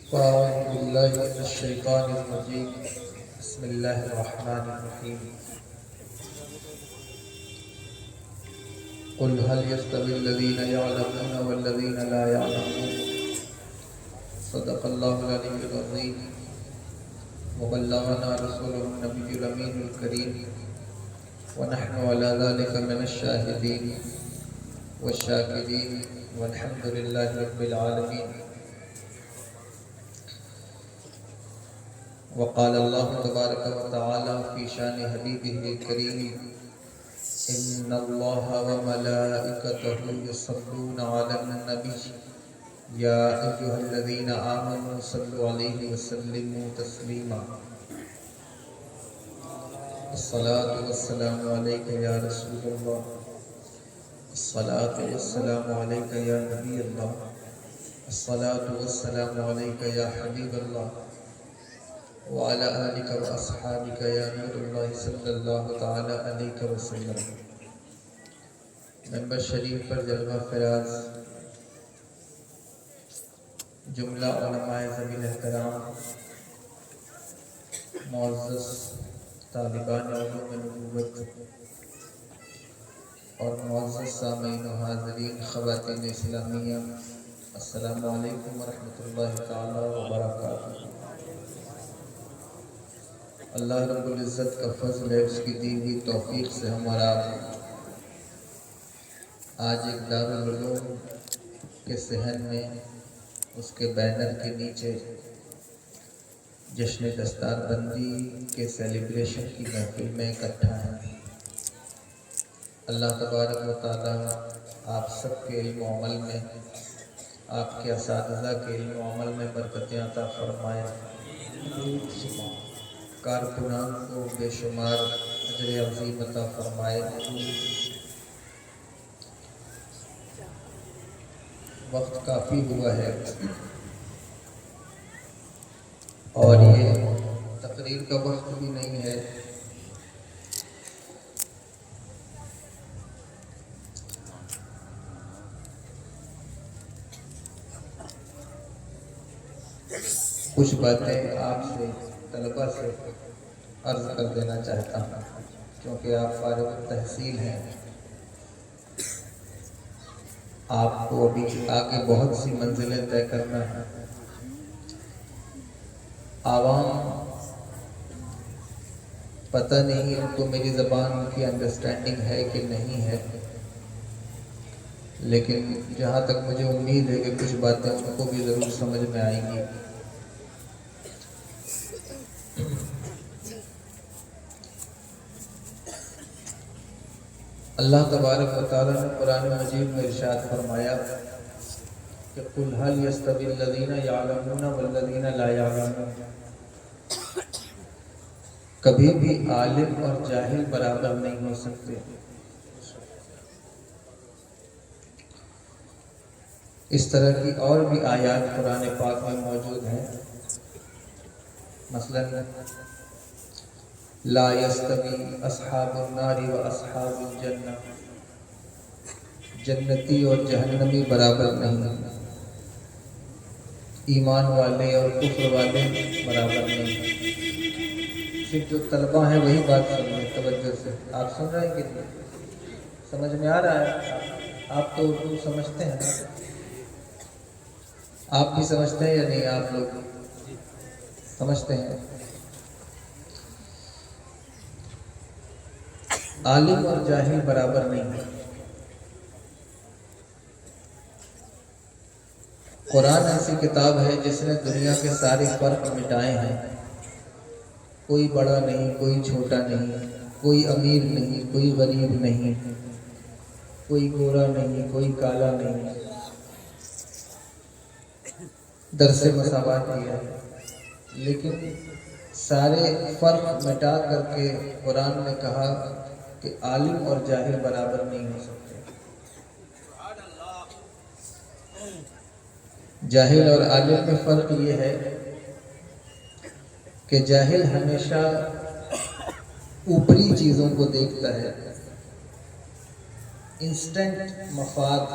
أعوذ بالله من الشيطان الرجيم. بسم الله الرحمن الرحيم. قل هل يستوي الذين يعلمون والذين لا يعلمون. صدق الله العلي العظيم وبلغنا رسوله النبي الأمين الكريم ونحن على ذلك من الشاهدين والشاكرين والحمد لله رب العالمين. وقال الله تبارك وتعالى في شان حبيبه الكريم: إن الله وملائكته يصلون على النبي يا أيها الذين آمنوا صلوا عليه وسلموا تسليما. الصلاة والسلام عليك يا رسول الله. الصلاة والسلام عليك يا نبي الله. الصلاة والسلام عليك يا حبيب الله وعلى آلك وأصحابك يا نور الله صلی اللہ تعالی علیہ وسلم. ممبر شریف پر جلوہ فراز جملہ علماء ذوی الاحترام، معزز طالبان علوم نبوت اور معزز سامعین و حاضرین خواتین اسلامیہ، السلام علیکم ورحمۃ اللہ تعالی وبرکاتہ. اللہ رب العزت کا فضل ہے، اس کی دی ہوئی توفیق سے ہم اور آپ آج ایک دارالعلوم کے صحن میں اس کے بینر کے نیچے جشن دستار بندی کے سیلیبریشن کی محفل میں اکٹھا ہیں. اللہ تبارک و تعالی آپ سب کے علم و عمل میں، آپ کے اساتذہ کے علم و عمل میں برکتیں عطا فرمائے. کارکنان کو بے شمار اجر عظیم عطا فرمائے. وقت کافی ہوا ہے اور یہ تقریر کا وقت بھی نہیں ہے. کچھ باتیں آپ سے، طلبہ سے عرض کر دینا چاہتا ہوں کیونکہ آپ فارغ التحصیل ہیں. آپ کو ابھی آگے بہت سی منزلیں طے کرنا ہے. عوام پتہ نہیں ان کو میری زبان کی انڈرسٹینڈنگ ہے کہ نہیں ہے، لیکن جہاں تک مجھے امید ہے کہ کچھ باتیں ان کو بھی ضرور سمجھ میں آئیں گی. اللہ تبارک و تعالیٰ نے قرآن مجید میں ارشاد فرمایا کہ قُلْ هَلْ يَسْتَوِي الَّذِينَ يَعْلَمُونَ وَالَّذِينَ لَا يَعْلَمُونَ. کبھی بھی عالم اور جاہل برابر نہیں ہو سکتے. اس طرح کی اور بھی آیات قرآن پاک میں موجود ہیں. مثلا لا یستوی اصحاب النار و اصحاب الجنہ، جنتی اور جہنمی برابر نہیں، ایمان والے اور کفر والے برابر نہیں. صرف جو طلبہ ہیں وہی بات سن رہے ہیں توجہ سے. آپ سن رہے ہیں کہ نہیں؟ سمجھ میں آ رہا ہے؟ آپ تو اردو سمجھتے ہیں نا؟ آپ بھی سمجھتے ہیں یا نہیں؟ آپ لوگ سمجھتے ہیں؟ عالم اور جاہل برابر نہیں ہے. قرآن ایسی کتاب ہے جس نے دنیا کے سارے فرق مٹائے ہیں. کوئی بڑا نہیں، کوئی چھوٹا نہیں، کوئی امیر نہیں، کوئی غریب نہیں، کوئی گورا نہیں، کوئی کالا نہیں. درس مساوات دیا ہے، لیکن سارے فرق مٹا کر کے قرآن نے کہا کہ عالم اور جاہل برابر نہیں ہو سکتے. جاہل اور عالم میں فرق یہ ہے کہ جاہل ہمیشہ اوپری چیزوں کو دیکھتا ہے، انسٹنٹ مفاد،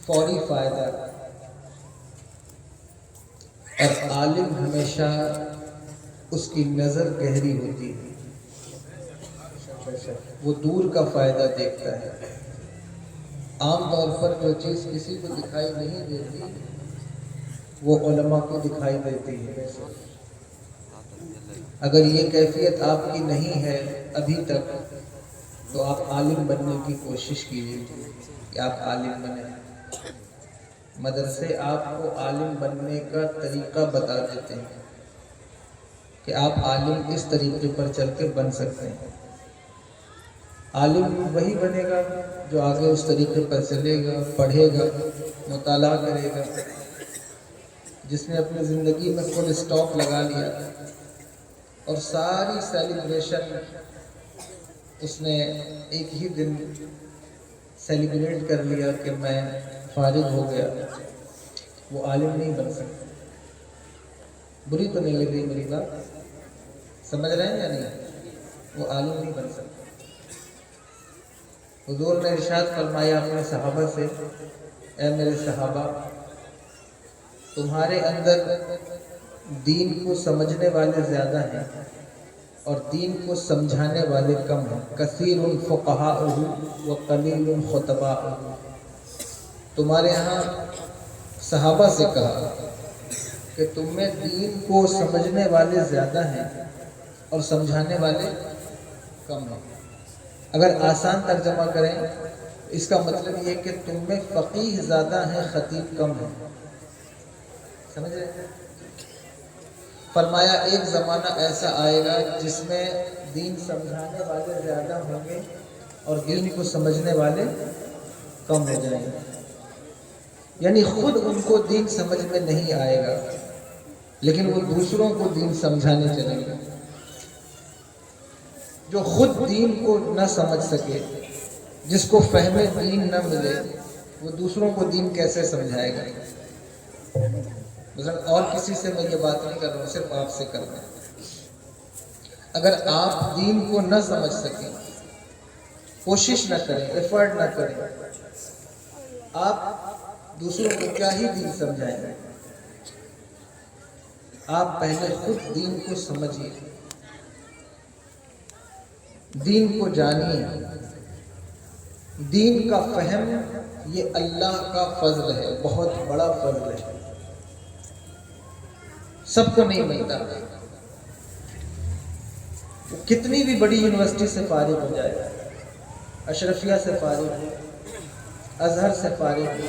فوری فائدہ. اور عالم ہمیشہ اس کی نظر گہری ہوتی ہے، وہ دور کا فائدہ دیکھتا ہے۔ عام طور پر جو چیز کسی کو دکھائی نہیں دیتی وہ علماء کو دکھائی دیتی ہے۔ اگر یہ کیفیت آپ کی نہیں ہے ابھی تک تو آپ عالم بننے کی کوشش کیجیے کہ آپ عالم بنیں۔ مدرسے آپ کو عالم بننے کا طریقہ بتا دیتے ہیں کہ آپ عالم اس طریقے پر چل کے بن سکتے ہیں۔ عالم وہی بنے گا جو آگے اس طریقے پر چلے گا، پڑھے گا، مطالعہ کرے گا۔ جس نے اپنی زندگی میں فل اسٹاپ لگا لیا اور ساری سیلیبریشن اس نے ایک ہی دن سیلیبریٹ کر لیا کہ میں فارغ ہو گیا، وہ عالم نہیں بن سکتا۔ بری تو نہیں لگ رہی میری بات؟ سمجھ رہے ہیں یا نہیں؟ وہ عالم نہیں بن سکتا۔ حضور نے ارشاد فرمایا اپنے صحابہ سے، اے میرے صحابہ، تمہارے اندر دین کو سمجھنے والے زیادہ ہیں اور دین کو سمجھانے والے کم ہیں۔ کثیر فقہاؤہ وقلیل خطباؤہ۔ تمہارے ہاں صحابہ سے کہا کہ تم میں دین کو سمجھنے والے زیادہ ہیں اور سمجھانے والے کم ہیں۔ اگر آسان ترجمہ کریں اس کا مطلب یہ کہ تم میں فقیہ زیادہ ہیں، خطیب کم ہیں۔ سمجھ رہے ہیں؟ فرمایا ایک زمانہ ایسا آئے گا جس میں دین سمجھانے والے زیادہ ہوں گے اور دین کو سمجھنے والے کم ہو جائیں گے۔ یعنی خود ان کو دین سمجھ میں نہیں آئے گا لیکن وہ دوسروں کو دین سمجھانے چلیں گے۔ جو خود دین کو نہ سمجھ سکے، جس کو فہم دین نہ ملے، وہ دوسروں کو دین کیسے سمجھائے گا؟ مثلا اور کسی سے میں یہ بات نہیں کر رہا ہوں، صرف آپ سے کر رہا ہوں۔ اگر آپ دین کو نہ سمجھ سکیں، کوشش نہ کریں، ایفرٹ نہ کریں، آپ دوسروں کو کیا ہی دین سمجھائیں گے؟ آپ پہلے خود دین کو سمجھیے، دین کو جانیے۔ دین کا فہم یہ اللہ کا فضل ہے، بہت بڑا فضل ہے، سب کو نہیں ملتا۔ کتنی بھی بڑی یونیورسٹی سے فارغ ہو جائے، اشرفیہ سے فارغ ہو، ازہر سے فارغ ہو،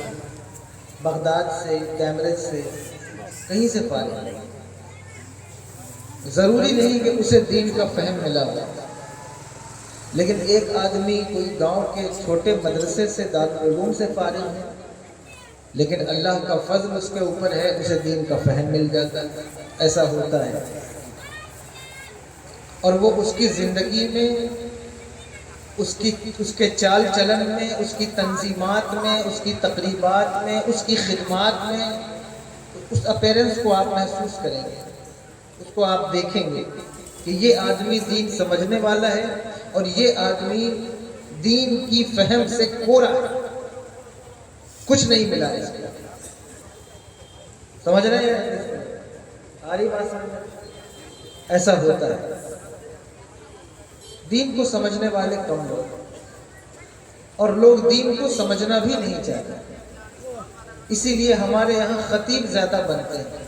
بغداد سے، کیمبرج سے، کہیں سے فارغ ہو، ضروری نہیں کہ اسے دین کا فہم ملا ہو۔ لیکن ایک آدمی کوئی گاؤں کے چھوٹے مدرسے سے، دارالعلوم سے فارغ ہے، لیکن اللہ کا فضل اس کے اوپر ہے، اسے دین کا فہم مل جاتا ہے۔ ایسا ہوتا ہے، اور وہ اس کی زندگی میں، اس کے چال چلن میں، اس کی تنظیمات میں، اس کی تقریبات میں، اس کی خدمات میں، اس اپیرنس کو آپ محسوس کریں گے، اس کو آپ دیکھیں گے کہ یہ آدمی دین سمجھنے والا ہے اور یہ آدمی دین کی فہم سے کورا ہے، کچھ نہیں ملا اس کو۔ سمجھ رہے ہیں؟ آ رہی بات سمجھ؟ ایسا ہوتا ہے، دین کو سمجھنے والے کم لوگ، اور لوگ دین کو سمجھنا بھی نہیں چاہتے، اسی لیے ہمارے یہاں خطیب زیادہ بنتے ہیں۔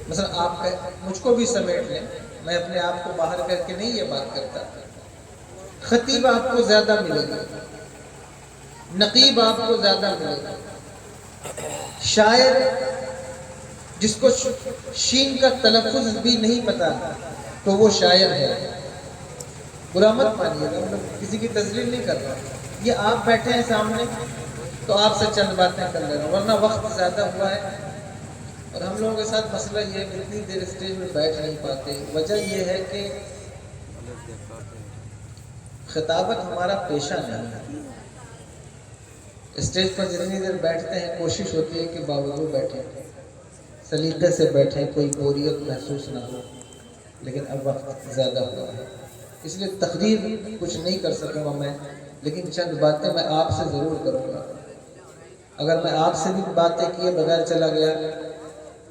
مثلا آپ مجھ کو بھی سمیٹ لیں، میں اپنے آپ کو باہر کر کے نہیں یہ بات کرتا۔ خطیب آپ کو زیادہ ملے گا، نقیب آپ کو زیادہ ملے گا، شاعر جس کو شین کا تلفظ بھی نہیں پتا تو وہ شاعر ہے۔ برا مت مانیے گا، مطلب کسی کی تذلیل نہیں کر رہا، یہ آپ بیٹھے ہیں سامنے تو آپ سے چند باتیں کر لے رہا ہوں، ورنہ وقت زیادہ ہوا ہے۔ اور ہم لوگوں کے ساتھ مسئلہ یہ ہے کہ اتنی دیر اسٹیج میں بیٹھ نہیں پاتے، وجہ یہ ہے کہ خطابت ہمارا پیشہ نہیں ہے۔ اسٹیج پر جتنی دیر بیٹھتے ہیں کوشش ہوتی ہے کہ باوضو بیٹھیں، سلیقے سے بیٹھیں، کوئی بوریت محسوس نہ ہو، لیکن اب وقت زیادہ ہوا ہے، اس لیے تقریر کچھ نہیں کر سکوں گا میں، لیکن چند باتیں میں آپ سے ضرور کروں گا۔ اگر میں آپ سے بھی باتیں کیے بغیر چلا گیا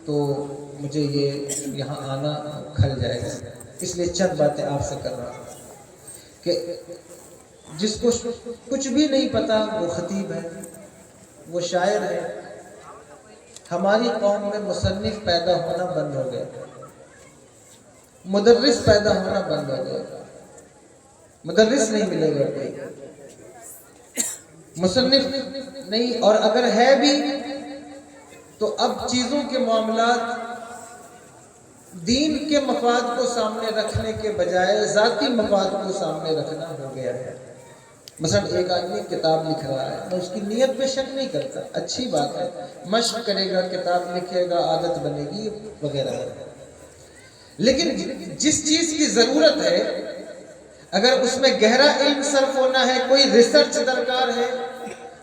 تو مجھے یہ یہاں آنا کھل جائے گا، اس لیے چند باتیں آپ سے کر رہا ہوں کہ جس کو کچھ بھی نہیں پتا وہ خطیب ہے، وہ شاعر ہے۔ ہماری قوم میں مصنف پیدا ہونا بند ہو گیا، مدرس پیدا ہونا بند ہو گیا، مدرس نہیں ملے گا کوئی، مصنف نہیں، اور اگر ہے بھی تو اب چیزوں کے معاملات دین کے مفاد کو سامنے رکھنے کے بجائے ذاتی مفاد کو سامنے رکھنا ہو گیا ہے۔ مثلا ایک آدمی کتاب لکھ رہا ہے، میں اس کی نیت پہ شک نہیں کرتا، اچھی بات ہے، مشق کرے گا، کتاب لکھے گا، عادت بنے گی وغیرہ، لیکن جس چیز کی ضرورت ہے اگر اس میں گہرا علم صرف ہونا ہے، کوئی ریسرچ درکار ہے،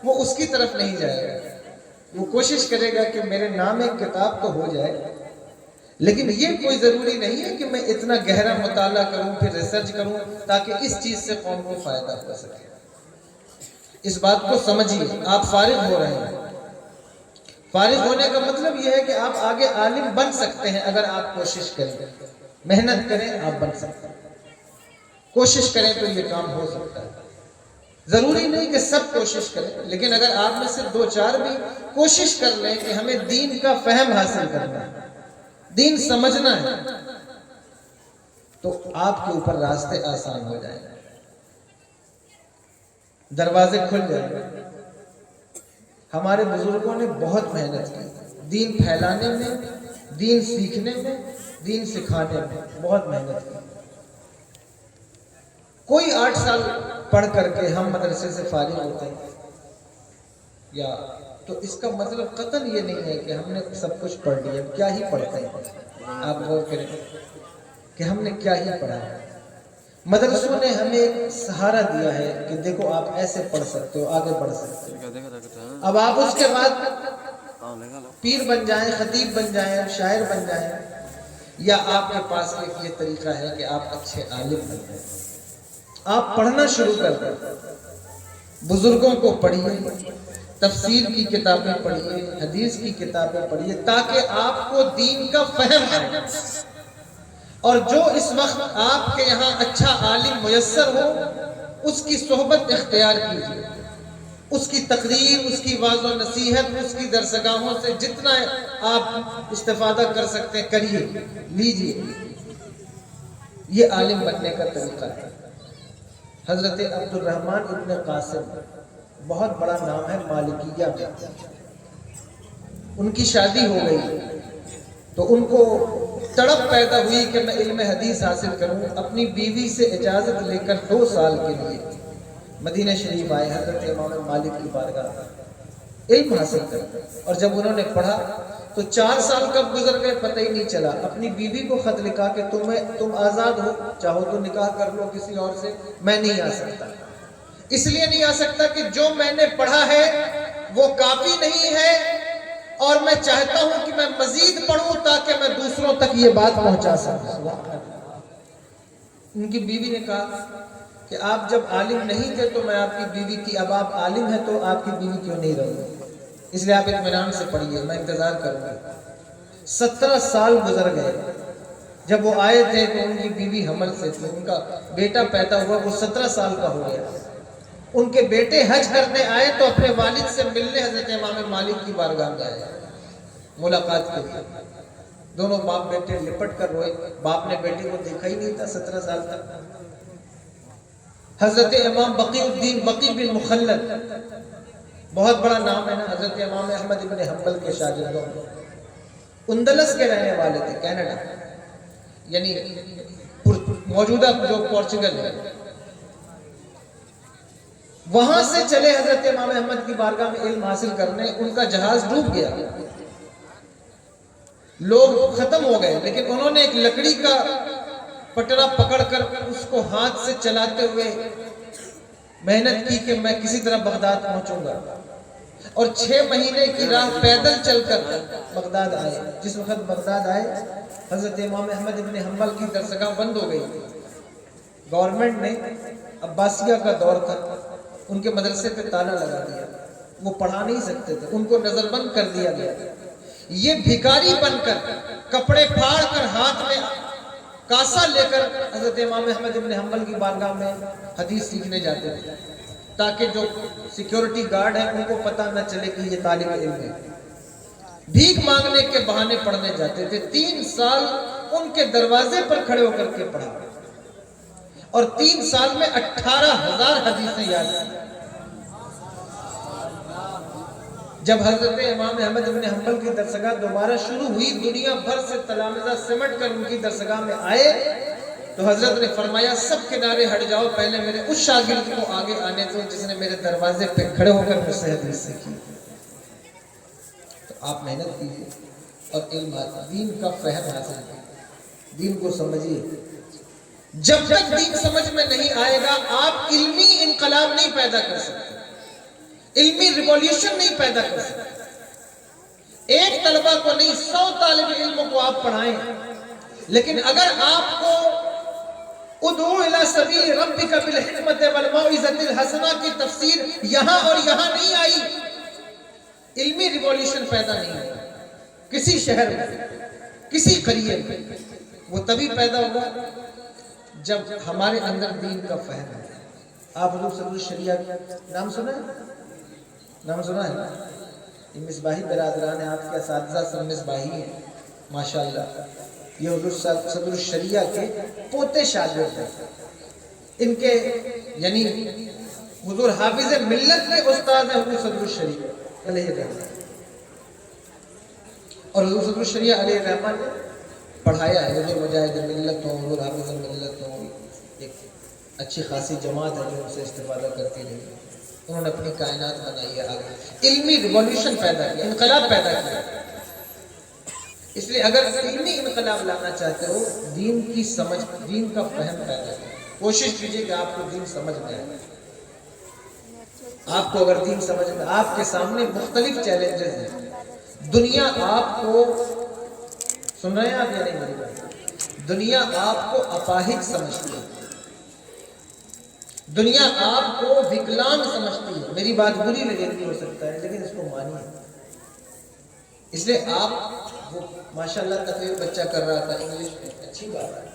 وہ اس کی طرف نہیں جائے گا، وہ کوشش کرے گا کہ میرے نام ایک کتاب تو ہو جائے، لیکن یہ کوئی ضروری نہیں ہے کہ میں اتنا گہرا مطالعہ کروں پھر ریسرچ کروں تاکہ اس چیز سے قوم کو فائدہ ہو سکے۔ اس بات کو سمجھیے، آپ فارغ ہو رہے ہیں، فارغ ہونے کا مطلب یہ ہے کہ آپ آگے عالم بن سکتے ہیں اگر آپ کوشش کریں، محنت کریں، آپ بن سکتے ہیں، کوشش کریں تو یہ کام ہو سکتا ہے۔ ضروری نہیں کہ سب کوشش کریں، لیکن اگر آپ میں سے دو چار بھی کوشش کر لیں کہ ہمیں دین کا فہم حاصل کرنا ہے، دین سمجھنا ہے، تو آپ کے اوپر راستے آسان ہو جائیں گے، دروازے کھل جائیں گے۔ ہمارے بزرگوں نے بہت محنت کی دین پھیلانے میں، دین سیکھنے میں، دین سکھانے میں بہت محنت کی۔ کوئی 8 سال پڑھ کر کے ہم مدرسے سے فارغ ہوتے ہیں یا تو اس کا مطلب قطعاً یہ نہیں ہے کہ ہم نے سب کچھ پڑھ لیا، کیا ہی پڑھتے ہیں۔ آپ غور کریں کہ ہم نے کیا ہی پڑھا ہے۔ مدرسوں نے ہمیں ایک سہارا دیا ہے کہ دیکھو آپ ایسے پڑھ سکتے ہو، آگے بڑھ سکتے ہو۔ اب آپ اس کے بعد پیر بن جائیں، خطیب بن جائیں، شاعر بن جائیں، یا آپ کے پاس ایک یہ طریقہ ہے کہ آپ اچھے عالم بن جائیں۔ آپ پڑھنا شروع کر دیں، بزرگوں کو پڑھیے، تفسیر کی کتابیں پڑھیے، حدیث کی کتابیں پڑھیے، تاکہ آپ کو دین کا فہم آئے، اور جو اس وقت آپ کے یہاں اچھا عالم میسر ہو اس کی صحبت اختیار کیجیے، اس کی تقریر، اس کی واعظ و نصیحت، اس کی درسگاہوں سے جتنا آپ استفادہ کر سکتے ہیں کریے، لیجیے۔ یہ عالم بننے کا طریقہ ہے۔ حضرت عبد الرحمن ابن قاسم بہت بڑا نام ہے مالکیہ میں، ان کی شادی ہو گئی تو ان کو تڑپ پیدا ہوئی کہ میں علم حدیث حاصل کروں۔ اپنی بیوی سے اجازت لے کر 2 سال کے لیے مدینہ شریف آئے حضرت امام مالک کی بارگاہ، علم حاصل کر، اور جب انہوں نے پڑھا تو 4 سال کب گزر گئے پتہ ہی نہیں چلا۔ اپنی بیوی کو خط لکھا کہ تم آزاد ہو، چاہو تو نکاح کر لو کسی اور سے، میں نہیں آ سکتا، اس لیے نہیں آ سکتا کہ جو میں نے پڑھا ہے وہ کافی نہیں ہے، اور میں چاہتا ہوں کہ میں مزید پڑھوں تاکہ میں دوسروں تک یہ بات پہنچا سکوں۔ ان کی بیوی نے کہا کہ آپ جب عالم نہیں تھے تو میں آپ کی بیوی تھی، اب آپ عالم ہیں تو آپ کی بیوی کیوں نہیں رہی؟ اس لیے آپ اطمینان سے پڑھیے، میں انتظار کروں گا۔ 17 سال گزر گئے، جب وہ آئے تھے تو ان کی بیوی حمل سے تھی، ان کا بیٹا پیدا ہوا، وہ 17 سال کا ہو گیا۔ ان کے بیٹے حج کرنے آئے تو اپنے والد سے ملنے حضرت امام مالک کی بارگاہ میں آئے ملاقات کے لیے۔ دونوں باپ بیٹے لپٹ کر روئے، باپ نے بیٹے کو دیکھا ہی نہیں تھا 17 سال تک۔ حضرت امام بقی الدین بقی بن مخلد، بہت بڑا نام ہے نا، حضرت امام احمد ابن حنبل کے شاگردوں میں، اندلس کے رہنے والے تھے، کینیڈا یعنی موجودہ جو پورچگل ہے، وہاں سے چلے حضرت امام احمد کی بارگاہ میں علم حاصل کرنے۔ ان کا جہاز ڈوب گیا، لوگ ختم ہو گئے، لیکن انہوں نے ایک لکڑی کا پٹڑا پکڑ کر اس کو ہاتھ سے چلاتے ہوئے محنت کی کہ میں کسی طرح بغداد پہنچوں گا، اور 6 مہینے کی راہ پیدل چل کر بغداد آئے۔ جس وقت بغداد آئے حضرت امام احمد ابن حنبل کی درسگاہ بند ہو گئی، گورنمنٹ نے، عباسیہ کا دور تھا، ان کے مدرسے پہ تالا لگا دیا، وہ پڑھا نہیں سکتے تھے، ان کو نظر بند کر دیا گیا۔ یہ بھکاری بن کر کپڑے پھاڑ کر ہاتھ میں کاسا لے کر حضرت امام احمد بن حنبل کی بارگاہ میں حدیث سیکھنے جاتے تھے تاکہ جو سیکیورٹی گارڈ ہیں ان کو پتہ نہ چلے کہ یہ طالب علم ہے. بھیک مانگنے کے بہانے پڑھنے جاتے تھے. 3 سال ان کے دروازے پر کھڑے ہو کر کے پڑھا اور 3 سال میں 18,000 حدیثیں یاد کی. جب حضرت امام احمد بن حنبل کی درسگاہ دوبارہ شروع ہوئی, دنیا بھر سے تلامذہ سمٹ کر ان کی درسگاہ میں آئے تو حضرت نے فرمایا سب کنارے ہٹ جاؤ, پہلے میرے اس شاگرد کو آگے آنے دو جس نے میرے دروازے پہ کھڑے ہو کر مجھ سے حدیث سیکھی. تو آپ محنت کیجیے اور علم دین کا فہم حاصل کیجیے, دین کو سمجھیے. جب تک دین سمجھ میں نہیں آئے گا آپ علمی انقلاب نہیں پیدا کر سکتے, علمی ریولیوشن نہیں پیدا کر سکتے. ایک طلبہ کو نہیں 100 طالب علموں کو آپ پڑھائیں, لیکن اگر آپ کو ادعو الی سبیل ربک بالحکمت والموعظۃ الحسنہ کی تفسیر یہاں اور یہاں نہیں آئی, علمی ریولیوشن پیدا نہیں ہوئی کسی شہر میں, کسی قریے میں. وہ تبھی پیدا ہوگا جب ہمارے اندر دین کا فہم ہے. آپ حضور صلی اللہ علیہ وسلم شریعہ نام سنا ہے؟ نام سنا ہے؟ یہ مصباحی برادران ہیں, آپ کے اساتذہ سب مصباحی ہیں ماشاءاللہ. یہ حضور صدر الشریعہ کے پوتے شاگرد ہیں. ان کے یعنی حضور حافظ ملت کے استاد ہیں حضور صدر الشریعہ علیہ الرحمہ, اور حضور صدر الشریعہ علیہ الرحمہ نے پڑھایا ہے. حضور مجاہد ملت ہوں, حضور حافظ ملت ہوں, ایک اچھی خاصی جماعت ہے جو ان سے استفادہ کرتی رہی. انہوں نے اپنی کائنات بنائی ہے, آگے علمی ریولیوشن پیدا کیا, انقلاب پیدا کیا. اس لیے اگر علمی انقلاب لانا چاہتے ہو دین کی سمجھ, دین کا فہم پیدا کریں. کوشش کیجئے کہ آپ کو دین سمجھ میں آئے. آپ کو اگر دین سمجھ میں, آپ کے سامنے مختلف چیلنجز ہیں. دنیا آپ کو, سن رہے ہیں آپ یا نہیں میری بات؟ دنیا آپ کو اپاہج سمجھتی ہے, دنیا آپ کو وکلانگ سمجھتی ہے. میری بات بری لگے ہو سکتا ہے لیکن اس کو مانیے. اس لیے آپ وہ ماشاءاللہ تقریر بچہ کر رہا تھا انگلش میں, اچھی بات ہے,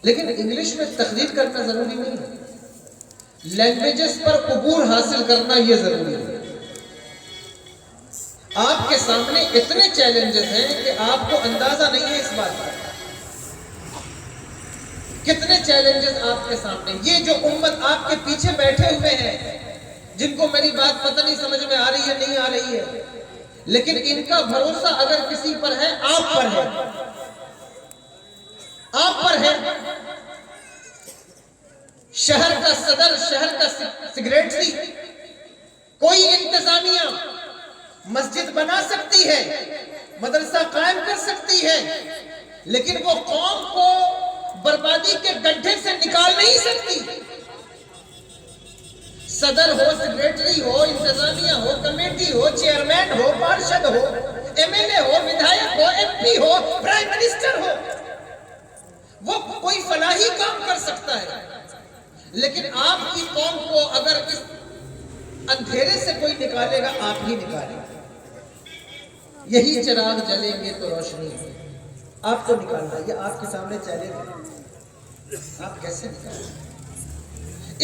لیکن انگلش میں تقریر کرنا ضروری نہیں ہے. لینگویجز پر عبور حاصل کرنا یہ ضروری ہے. آپ کے سامنے اتنے چیلنجز ہیں کہ آپ کو اندازہ نہیں ہے اس بات کا. کتنے چیلنجز آپ کے سامنے. یہ جو امت آپ کے پیچھے بیٹھے ہوئے ہیں جن کو میری بات پتہ نہیں سمجھ میں آ رہی ہے نہیں آ رہی ہے, لیکن ان کا بھروسہ اگر کسی پر ہے آپ پر ہے, آپ پر ہے. شہر کا صدر, شہر کا سیکریٹری, کوئی انتظامیہ مسجد بنا سکتی ہے, مدرسہ قائم کر سکتی ہے, لیکن وہ قوم کو بربادی کے گڈھے سے نکال نہیں سکتی. صدر ہو, سیکریٹری ہو, انتظامیہ ہو, کمیٹی ہو, چیئرمین ہو, پارشد ہو, ایم ایل اے ہو, ودھایک ہو, ایم پی ہو, پرائم منسٹر ہو, وہ کوئی فلاحی کام کر سکتا ہے, لیکن آپ کی قوم کو اگر اس اندھیرے سے کوئی نکالے گا آپ ہی نکالے گا. یہی چراغ جلیں گے تو روشنی ہے. آپ کو نکالنا, یہ آپ کے سامنے چیلنج ہے. آپ کیسے نکالیں؟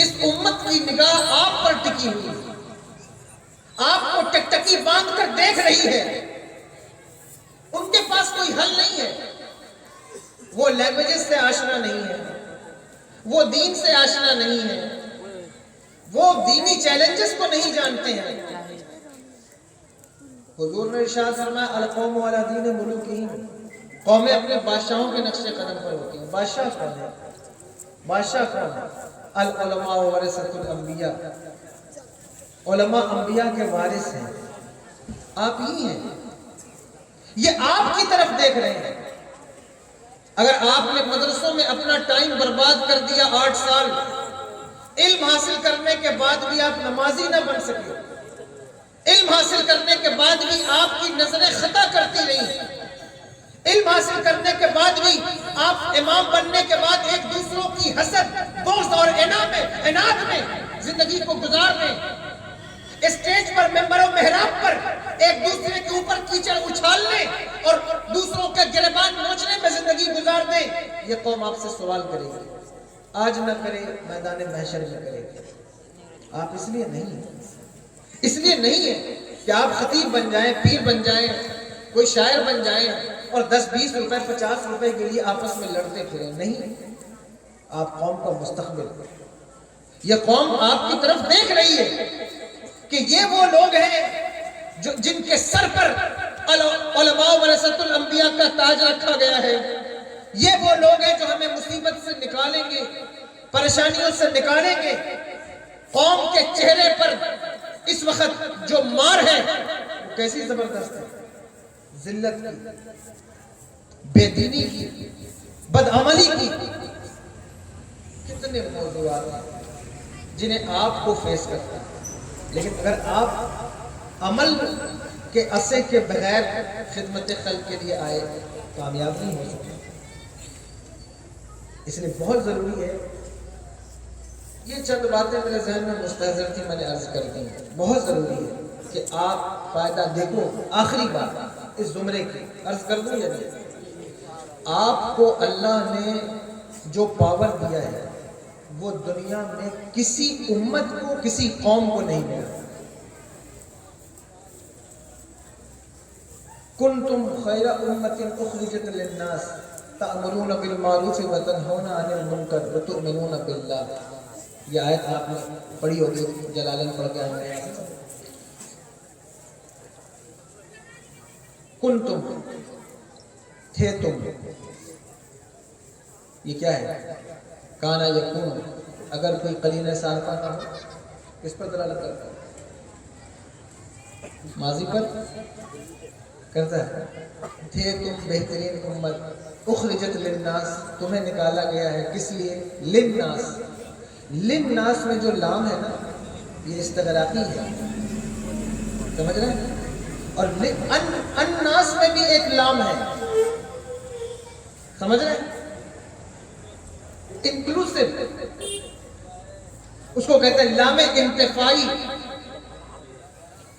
اس امت کی نگاہ آپ پر ٹکی ہوئی ہے, آپ کو ٹکٹکی باندھ کر دیکھ رہی ہے. ان کے پاس کوئی حل نہیں ہے. وہ لینگویجز سے آشنا نہیں ہے, وہ دین سے آشنا نہیں ہے, وہ دینی چیلنجز کو نہیں جانتے ہیں. حضور نے ارشاد فرمایا القوم علی دین ملوکہم, قومیں اپنے بادشاہوں کے نقش قدم پر ہوتی ہیں. بادشاہ کون ہے؟ بادشاہ کون ہے؟ العلماء ورثۃ الانبیاء, علماء انبیاء کے وارث ہیں. آپ ہی ہیں, یہ آپ کی طرف دیکھ رہے ہیں. اگر آپ نے مدرسوں میں اپنا ٹائم برباد کر دیا 8 سال, علم حاصل کرنے کے بعد بھی آپ نمازی نہ بن سکے, علم حاصل کرنے کے بعد بھی آپ کی نظریں خطا کرتی رہی, علم حاصل کرنے کے بعد بھی آپ امام بننے کے بعد ایک دوسروں کی حسد, بغض اور عناد میں زندگی کو گزار رہے, اسٹیج پر, ممبر و محراب پر ایک دوسرے کے اوپر کیچڑ اچھال میں یہ قوم آپ سے سوال کرے گی، آج نہ کرے میدان محشر میں کرے گی۔ آپ اس لیے نہیں ہیں کہ آپ خطیب بن جائیں، پیر بن جائیں، کوئی شاعر بن جائیں اور 10-20 روپے 50 روپے کے لیے آپس میں لڑتے پھریں، نہیں۔ آپ قوم کا مستقبل، یہ قوم آپ کی طرف دیکھ رہی ہے کہ یہ وہ لوگ ہیں جن کے سر پر علماء ورثۃ الانبیاء کا تاج رکھا گیا ہے۔ یہ وہ لوگ ہیں جو ہمیں مصیبت سے نکالیں گے، پریشانیوں سے نکالیں گے۔ قوم کے چہرے پر اس وقت جو مار ہے وہ کیسی زبردست ہے، ذلت کی، بے دینی کی، بدعملی کی۔ کتنے موضوعات ہیں جنہیں آپ کو فیس کرتا ہے، لیکن اگر آپ عمل کے عصے کے بغیر خدمت خلق کے لیے آئے کامیاب نہیں ہو سکتے۔ اس لیے بہت ضروری ہے، یہ چند باتیں میرے ذہن میں مستحضر تھی، میں نے عرض کر دی، بہت ضروری ہے کہ آپ فائدہ دیکھو۔ آخری بات اس زمرے کی عرض کر دوں یا نہیں؟ آپ کو اللہ نے جو پاور دیا ہے وہ دنیا میں کسی امت کو، کسی قوم کو نہیں ملا۔ کنتم خیر امت اخرجت للناس تأمرون بالمعروف وتنہون عن المنکر وتؤمنون باللہ۔ یہ آیت آپ نے پڑھی ہوگی، جلالین پڑھ کے آئے ہیں۔ کنتم، تھے تم، یہ کیا ہے؟ کانا یکون، اگر کوئی قرینہ صارفہ نہ ہو کس پر دلالت کرتا ہے؟ ماضی پر کرتا ہے۔ تھے تم بہترین امت، اخرجت للناس، تمہیں نکالا گیا ہے کس لیے؟ للناس۔ للناس میں جو لام ہے نا یہ استغراقی ہے، سمجھ رہے ہیں؟ اور الناس میں بھی ایک لام ہے، سمجھ رہے ہیں؟ انکلوسیو، اس کو کہتے ہیں لام انتفاعی،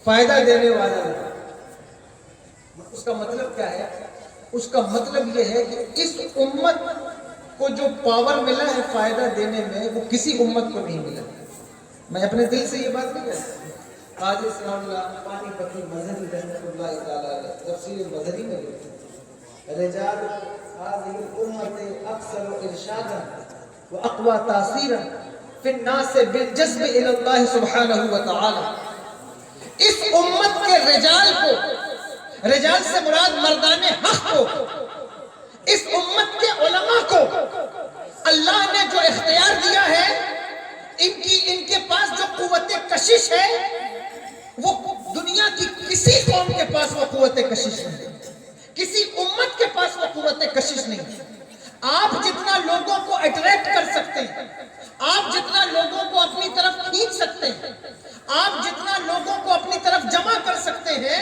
فائدہ دینے والا۔ اس کا مطلب کیا ہے؟ اس کا مطلب یہ ہے کہ اس امت کو جو پاور ملا ہے فائدہ دینے میں وہ کسی امت کو نہیں ملا۔ میں اپنے دل سے یہ بات نہیں کہتا۔ قاضی اسلام اللہ پانی پتی مظہری رحمۃ اللہ تعالی علیہ تفسیر مظہری میں لکھتے ہیں رجال هذه الامه اکثر ارشادا واقوى تاثیرا فی الناس بالجذب الى اللہ سبحانہ وتعالی۔ اس امت کے رجال کو، رجال سے مراد مردان حق کو، اس امت کے علماء کو اللہ نے جو اختیار دیا ہے، ان کے پاس جو قوت کشش ہے وہ دنیا کی کسی قوم کے پاس وہ قوت کشش نہیں، کسی امت کے پاس وہ قوت کشش نہیں۔ آپ جتنا لوگوں کو اٹریکٹ کر سکتے ہیں، آپ جتنا لوگوں کو اپنی طرف کھینچ سکتے ہیں، آپ جتنا لوگوں کو اپنی طرف جمع کر سکتے ہیں،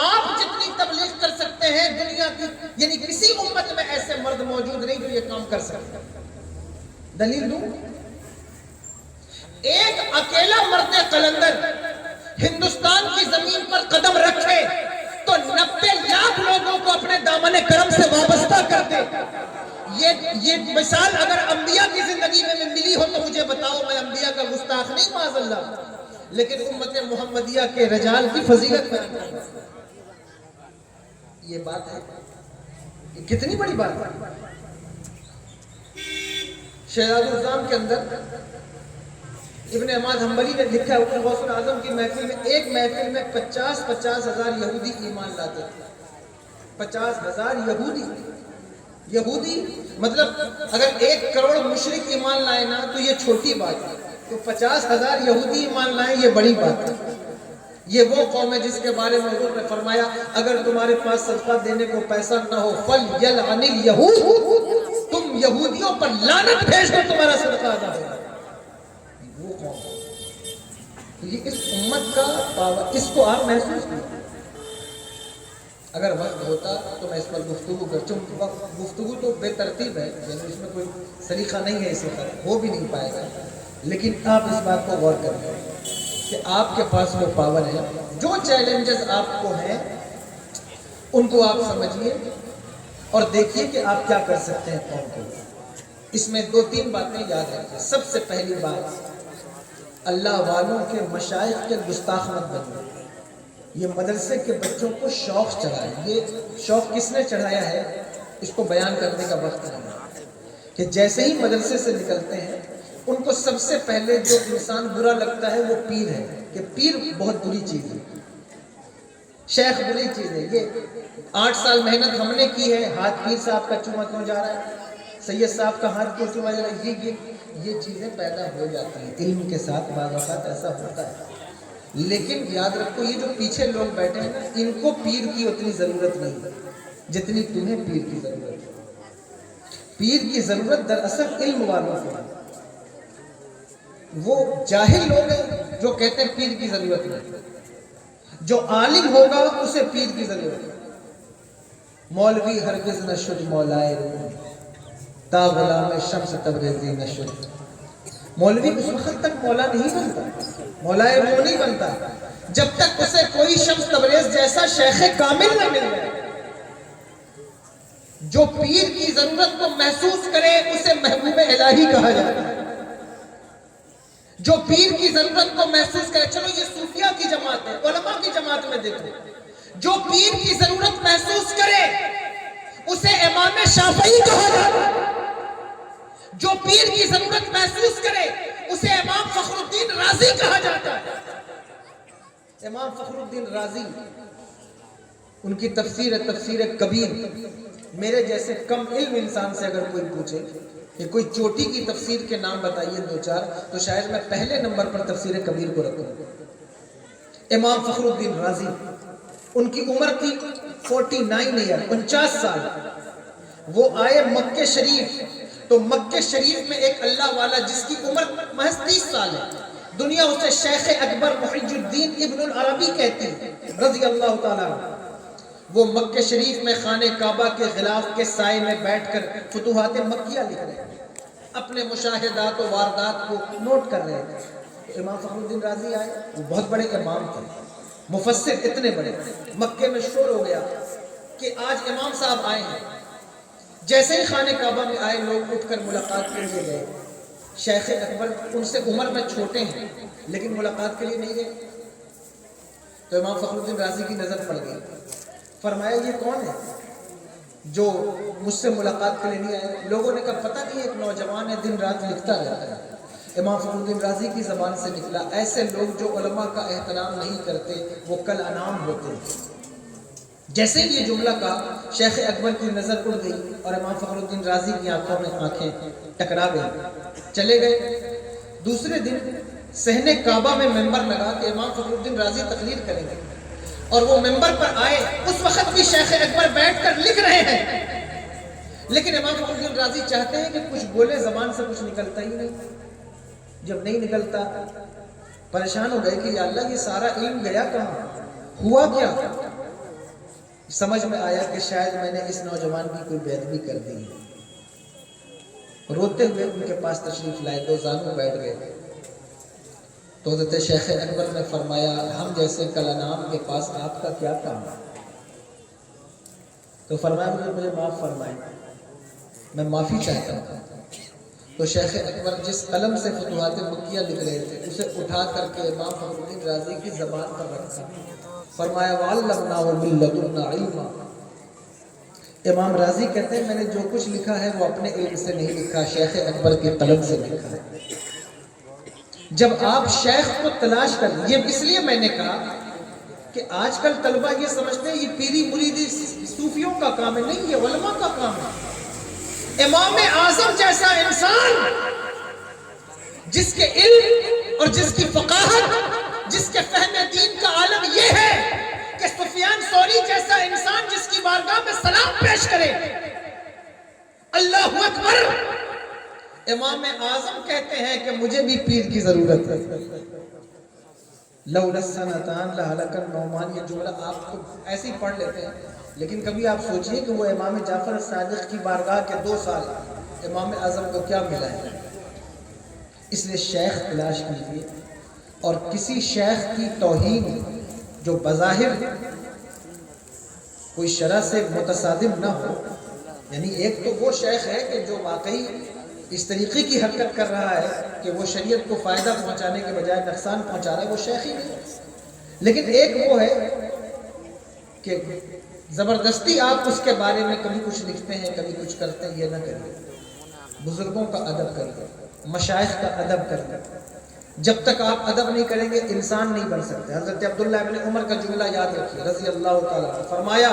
آپ جتنی تبلیغ کر سکتے ہیں، دنیا کی یعنی کسی امت میں ایسے مرد موجود نہیں جو یہ کام کر سکتے۔ دلیل دوں؟ ایک اکیلا مرد قلندر ہندوستان کی زمین پر قدم رکھے تو 90 لاکھ لوگوں کو اپنے دامن کرم سے وابستہ کر دے۔ یہ مثال اگر انبیاء کی زندگی میں ملی ہو تو مجھے بتاؤ، میں انبیاء کا گستاخ نہیں معاذ اللہ، لیکن امت محمدیہ کے رجال کی فضیلت میں یہ بات ہے، یہ کتنی بڑی بات ہے۔ شہزاد الزام کے اندر ابن احمد حنبلی نے لکھا ہے، غوث اعظم کی محفل میں، ایک محفل میں 50 ہزار یہودی ایمان لاتے تھے۔ 50 ہزار یہودی مطلب اگر 1 کروڑ مشرک ایمان لائے نا تو یہ چھوٹی بات ہے، تو 50 ہزار یہودی ایمان لائیں یہ بڑی بات ہے۔ یہ وہ قوم ہے جس کے بارے میں حضور نے فرمایا اگر تمہارے پاس صدقہ دینے کو پیسہ نہ ہو فَلْيَلْعَنِ الْيَهُودُ، تم یہودیوں پر لعنت بھیج دو تمہارا صدقہ ادا ہوگا۔ وہ قوم، تو یہ اس امت کا پاور، اس کو آپ محسوس کریں۔ اگر وقت ہوتا تو میں اس پر گفتگو کرتا ہوں، گفتگو تو بے ترتیب ہے، یعنی اس میں کوئی سلیقہ نہیں ہے، اس وقت ہو بھی نہیں پائے گا، لیکن آپ اس بات کو غور کریں کہ آپ کے پاس وہ پاور ہے۔ جو چیلنجز آپ کو ہیں ان کو آپ سمجھیے اور دیکھیے کہ آپ کیا کر سکتے ہیں قوم کے لیے۔ اس میں 2-3 باتیں یاد رکھیں۔ سب سے پہلی بات، اللہ والوں کے مشائخ کے گستاخ مت بنو۔ یہ مدرسے کے بچوں کو شوق چڑھائے، یہ شوق کس نے چڑھایا ہے اس کو بیان کرنے کا وقت نہیں ہے، کہ جیسے ہی مدرسے سے نکلتے ہیں ان کو سب سے پہلے جو انسان برا لگتا ہے وہ پیر ہے، کہ پیر بہت بری چیز ہے، شیخ بری چیز ہے۔ یہ 8 سال محنت ہم نے کی ہے، ہاتھ پیر صاحب کا چوما کیوں جا رہا ہے، سید صاحب کا ہاتھ کیوں چوما جا رہا ہے، یہ چیزیں پیدا ہو جاتی ہیں علم کے ساتھ، بعض اوقات ایسا ہوتا ہے۔ لیکن یاد رکھو یہ جو پیچھے لوگ بیٹھے ہیں نا، ان کو پیر کی اتنی ضرورت نہیں ہے جتنی تمہیں پیر کی ضرورت ہے۔ پیر کی ضرورت دراصل علم والوں کو ہے۔ وہ جاہل لوگ ہیں جو کہتے ہیں پیر کی ضرورت نہیں، جو عالم ہوگا اسے پیر کی ضرورت ہے۔ مولوی ہرگز نہ شد مولائے روم، تا غلام شمس تبریزی نہ شد۔ مولوی اس وقت تک مولا نہیں بنتا، مولائے روم نہیں بنتا جب تک اسے کوئی شمس تبریز جیسا شیخ کامل نہ مل جائے۔ جو پیر کی ضرورت کو محسوس کرے اسے محبوب الہی کہا جاتا ہے۔ جو پیر کی ضرورت کو محسوس کرے، چلو یہ صوفیہ کی جماعت ہے، علماء کی جماعت میں دیکھو، جو پیر کی ضرورت محسوس کرے اسے امام شافعی کہا جاتا ہے۔ جو پیر کی ضرورت محسوس کرے اسے امام فخر الدین رازی کہا جاتا ہے۔ امام فخر الدین رازی، ان کی تفسیر ہے تفسیر کبیر۔ میرے جیسے کم علم انسان سے اگر کوئی پوچھے کہ کوئی چوٹی کی تفسیر کے نام بتائیے 2-4، تو شاید میں پہلے نمبر پر تفسیر کبیر کو رکھوں۔ امام فخر الدین رازی، ان کی عمر تھی 49 ایئر، 49 سال۔ وہ آئے مکہ شریف، تو مکہ شریف میں ایک اللہ والا جس کی عمر محض 30 سال ہے، دنیا اسے شیخ اکبر محی الدین ابن العربی کہتی رضی اللہ تعالیٰ عنہ۔ وہ مکہ شریف میں خانہ کعبہ کے غلاف کے سائے میں بیٹھ کر فتوحات مکیہ لکھ رہے ہیں، اپنے مشاہدات و واردات کو نوٹ کر رہے تھے۔ امام فخر الدین رازی آئے، وہ بہت بڑے امام تھے، مفسر اتنے بڑے۔ مکے میں شور ہو گیا کہ آج امام صاحب آئے ہیں۔ جیسے ہی خانہ کعبہ میں آئے، لوگ اٹھ کر ملاقات کے لیے گئے۔ شیخ اکبر ان سے عمر میں چھوٹے ہیں لیکن ملاقات کے لیے نہیں گئے، تو امام فخر الدین رازی کی نظر پڑ گئی۔ فرمایا یہ کون ہے جو مجھ سے ملاقات کے لیے نہیں آئے؟ لوگوں نے کہا پتہ نہیں، ایک نوجوان ہے دن رات لکھتا رہتا ہے۔ امام فخر الدین رازی کی زبان سے نکلا، ایسے لوگ جو علماء کا احترام نہیں کرتے وہ کل انعام ہوتے ہیں۔ جیسے ہی یہ جملہ کہا، شیخ اکبر کی نظر اڑ گئی اور امام فخر الدین رازی کی آنکھوں میں آنکھیں ٹکرا گئی، چلے گئے۔ دوسرے دن صحن کعبہ میں ممبر لگا کہ امام فخر الدین رازی تقریر کریں گے، اور وہ ممبر پر آئے۔ اس وقت بھی شیخ اکبر بیٹھ کر لکھ رہے ہیں، لیکن امام فخر الدین رازی چاہتے ہیں کہ کچھ بولے، زبان سے کچھ نکلتا ہی نہیں۔ جب نہیں نکلتا پریشان ہو گئے کہ یا اللہ یہ سارا علم گیا کہاں، ہوا کیا؟ سمجھ میں آیا کہ شاید میں نے اس نوجوان کی کوئی بے ادبی کر دی ہے۔ روتے ہوئے ان کے پاس تشریف لائے، 2 زانوں بیٹھ گئے۔ تو حضرت شیخ اکبر نے فرمایا ہم جیسے کلانام کے پاس آپ کا کیا کام ہے؟ تو فرمایا مجھے معاف فرمائیں، میں معافی چاہتا ہوں۔ تو شیخ اکبر جس قلم سے فتوحات مکیہ لکھ رہے تھے اسے اٹھا کر کے امام فخر الدین رازی کی زبان پر رکھا، فرمایا وَعَلَّمْنَا وَمِن لَّدُنَّا عِلْمًا۔ امام رازی کہتے ہیں میں نے جو کچھ لکھا ہے وہ اپنے علم سے نہیں لکھا، شیخ اکبر کی قلم سے لکھا ہے۔ جب آپ شیخ کو تلاش کر، یہ اس لیے میں نے کہا کہ آج کل طلبہ یہ سمجھتے ہیں یہ پیری مریدی صوفیوں کا کام ہے، نہیں، یہ علماء کا کام ہے۔ امام اعظم جیسا انسان جس کے علم اور جس کی فقاہت، جس کے فہم دین کا عالم یہ ہے کہ سفیان ثوری جیسا انسان جس کی بارگاہ میں سلام پیش کرے، اللہ اکبر، امام اعظم کہتے ہیں کہ مجھے بھی پیر کی ضرورت ہے۔ لولا السنتان لہلک النعمان، یہ جملہ آپ کو ایسے ہی پڑھ لیتے ہیں، لیکن کبھی آپ سوچئے کہ وہ امام جعفر الصادق کی بارگاہ کے 2 سال امام اعظم کو کیا ملا ہے۔ اس لیے شیخ تلاش کیجیے، اور کسی شیخ کی توہین جو بظاہر کوئی شرع سے متصادم نہ ہو یعنی ایک تو وہ شیخ ہے کہ جو واقعی اس طریقے کی حرکت کر رہا ہے کہ وہ شریعت کو فائدہ پہنچانے کے بجائے نقصان پہنچا رہا ہے، وہ شیخ ہی نہیں۔ لیکن ایک وہ ہے کہ زبردستی آپ اس کے بارے میں کبھی کچھ لکھتے ہیں کبھی کچھ کرتے ہیں، یہ نہ کریں۔ بزرگوں کا ادب کریں، مشائخ کا ادب کریں۔ جب تک آپ ادب نہیں کریں گے انسان نہیں بن سکتے۔ حضرت عبداللہ ابن عمر کا جملہ یاد رکھیے رضی اللہ تعالیٰ عنہ، فرمایا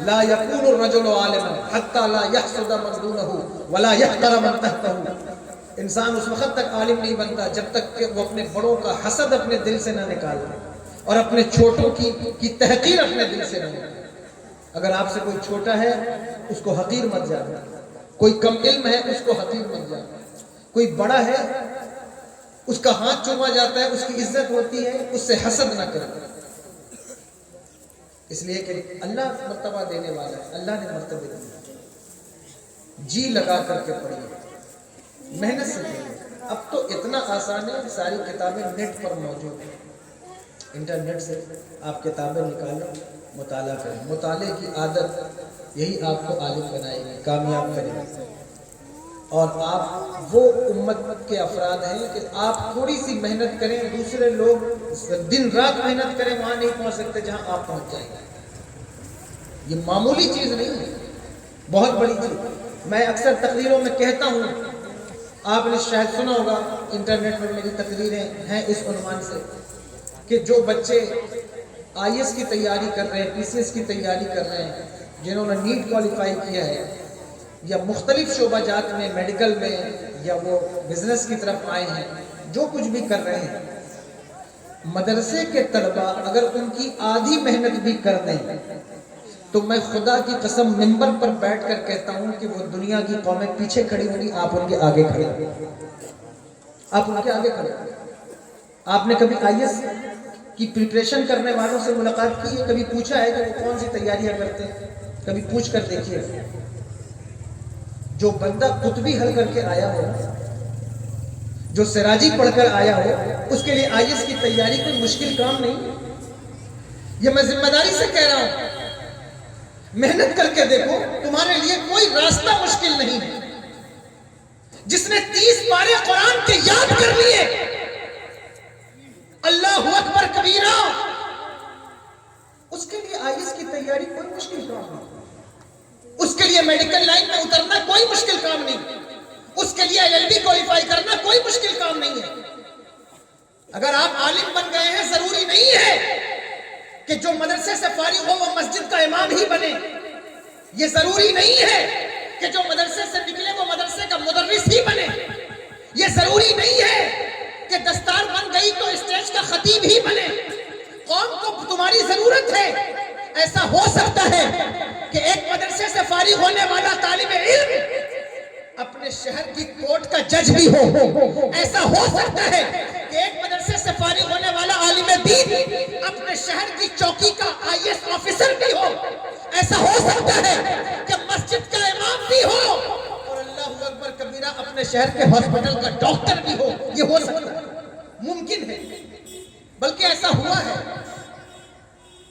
لا یکون الرجل عالما حتی لا یحسد من دونہ ولا یحقر من تحتہ۔ انسان اس وقت تک عالم نہیں بنتا جب تک کہ وہ اپنے بڑوں کا حسد اپنے دل سے نہ نکال لے اور اپنے چھوٹوں کی تحقیر اپنے دل سے نہ نکالے۔ اگر آپ سے کوئی چھوٹا ہے اس کو حقیر مت جانا، کوئی کم علم ہے اس کو حقیر مت جانا، کوئی بڑا ہے اس کا ہاتھ چوما جاتا ہے اس کی عزت ہوتی ہے، اس سے حسد نہ کرنا۔ اس لیے کہ اللہ مرتبہ دینے والا ہے، اللہ نے مرتبہ دیا، جی لگا کر کے پڑھیے، محنت سے پڑھیے۔ اب تو اتنا آسان ہے، ساری کتابیں نیٹ پر موجود ہیں، انٹرنیٹ سے آپ کتابیں نکالیں، مطالعہ کریں۔ مطالعے کی عادت یہی آپ کو عالم بنائے گی، کامیاب کرے گی۔ اور آپ وہ امت کے افراد ہیں کہ آپ تھوڑی سی محنت کریں، دوسرے لوگ دن رات محنت کریں، وہاں نہیں پہنچ سکتے جہاں آپ پہنچ جائیں گے۔ یہ معمولی چیز نہیں ہے، بہت بڑی چیز۔ میں اکثر تقریروں میں کہتا ہوں، آپ نے شاید سنا ہوگا، انٹرنیٹ پر میری تقریریں ہیں اس عنوان سے کہ جو بچے آئی ایس کی تیاری کر رہے ہیں، پی سی ایس کی تیاری کر رہے ہیں، جنہوں نے نیٹ کوالیفائی کیا ہے یا مختلف شعبہ جات میں، میڈیکل میں، یا وہ بزنس کی طرف آئے ہیں، جو کچھ بھی کر رہے ہیں، مدرسے کے طلبہ اگر ان کی آدھی محنت بھی کر دیں تو میں خدا کی قسم منبر پر بیٹھ کر کہتا ہوں کہ وہ دنیا کی قومیں پیچھے کھڑی ہوں گی، آپ ان کے آگے کھڑے ہوں، آپ ان کے آگے کھڑے ہوں۔ آپ نے کبھی آئی ایس کی پریپریشن کرنے والوں سے ملاقات کی ہے؟ کبھی پوچھا ہے کہ وہ کون سی تیاریاں کرتے ہیں؟ کبھی پوچھ کر دیکھیے۔ جو بندہ قطبی حل کر کے آیا ہو، جو سراجی پڑھ کر آیا ہو، اس کے لیے آئی ایس کی تیاری کوئی مشکل کام نہیں۔ یہ میں ذمہ داری سے کہہ رہا ہوں، محنت کر کے دیکھو، تمہارے لیے کوئی راستہ مشکل نہیں ہے۔ جس نے 30 پارے قرآن کے یاد کر لیے، اللہ اکبر کبیرہ، اس کے لیے آئی ایس کی تیاری کوئی مشکل کام نہیں۔ اس کے لیے میڈیکل لائن میں اترنا کوئی مشکل کام نہیں، اس کے لیے LLB کوالیفائی کرنا کوئی مشکل کام نہیں ہے۔ اگر آپ عالم بن گئے ہیں، ضروری نہیں ہے کہ جو مدرسے سے فارغ ہو وہ مسجد کا امام ہی بنے، یہ ضروری نہیں ہے کہ جو مدرسے سے نکلے وہ مدرسے کا مدرس ہی بنے، یہ ضروری نہیں ہے کہ دستار بن گئی تو اسٹیج کا خطیب ہی بنے۔ قوم کو تمہاری ضرورت ہے۔ ایسا ہو سکتا ہے کہ ایک مدرسے سے فارغ ہونے والا طالب علم اپنے شہر کی کورٹ کا جج بھی ہو۔ ایسا ہو سکتا ہے کہ ایک مدرسے سے فارغ ہونے والا عالم دین اپنے شہر کی چوکی کا آئی ایس آفیسر بھی ہو۔ ایسا ہو سکتا ہے کہ مسجد کا امام بھی ہو اور اللہ اکبر کبیرہ اپنے شہر کے ہاسپٹل کا ڈاکٹر بھی ہو۔ یہ ہو سکتا ہے، ممکن ہے، بلکہ ایسا ہوا ہے۔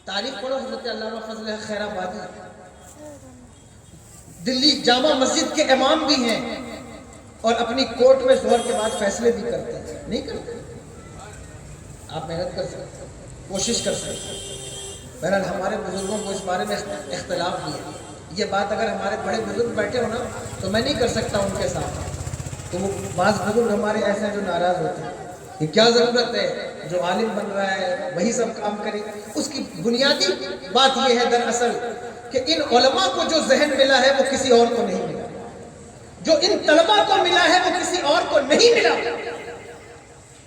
تاریخ پڑھو، حضرت علامہ فضل خیر آبادی دلی جامع مسجد کے امام بھی ہیں اور اپنی کورٹ میں ظہر کے بعد فیصلے بھی کرتے ہیں، نہیں کرتے؟ آپ محنت کر سکتے، کوشش کر سکتے۔ بہرحال ہمارے بزرگوں کو اس بارے میں اختلاف بھی ہے۔ یہ بات اگر ہمارے بڑے بزرگ بیٹھے ہو نا تو میں نہیں کر سکتا ان کے ساتھ، تو وہ بعض بزرگ ہمارے ایسے ہیں جو ناراض ہوتے ہیں کہ کیا ضرورت ہے، جو عالم بن رہا ہے وہی سب کام کرے۔ اس کی بنیادی بات یہ ہے دراصل کہ ان علماء کو جو ذہن ملا ہے وہ کسی اور کو نہیں ملا، جو ان طلباء کو ملا ہے وہ کسی اور کو نہیں ملا۔